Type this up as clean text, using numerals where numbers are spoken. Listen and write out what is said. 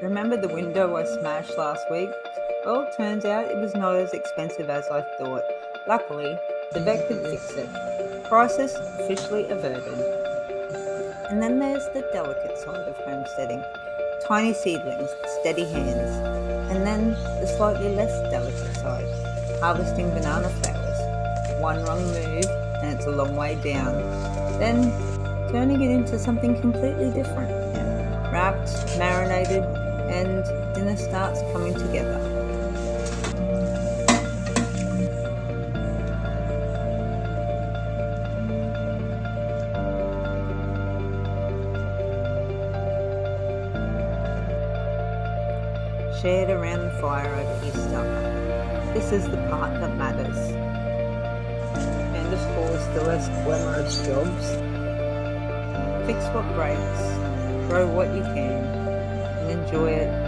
Remember the window I smashed last week? Well, turns out it was not as expensive as I thought. Luckily, the vet could fix it. Crisis officially averted. And then there's the delicate side of homesteading. Tiny seedlings, steady hands. And then the slightly less delicate side. Harvesting banana flowers. One wrong move and it's a long way down. Then turning it into something completely different. Wrapped, marinated, and dinner starts coming together. Shared around the fire over Easter. This is the part that matters. And of course, the less glamorous jobs. Fix what breaks, grow what you can, and enjoy it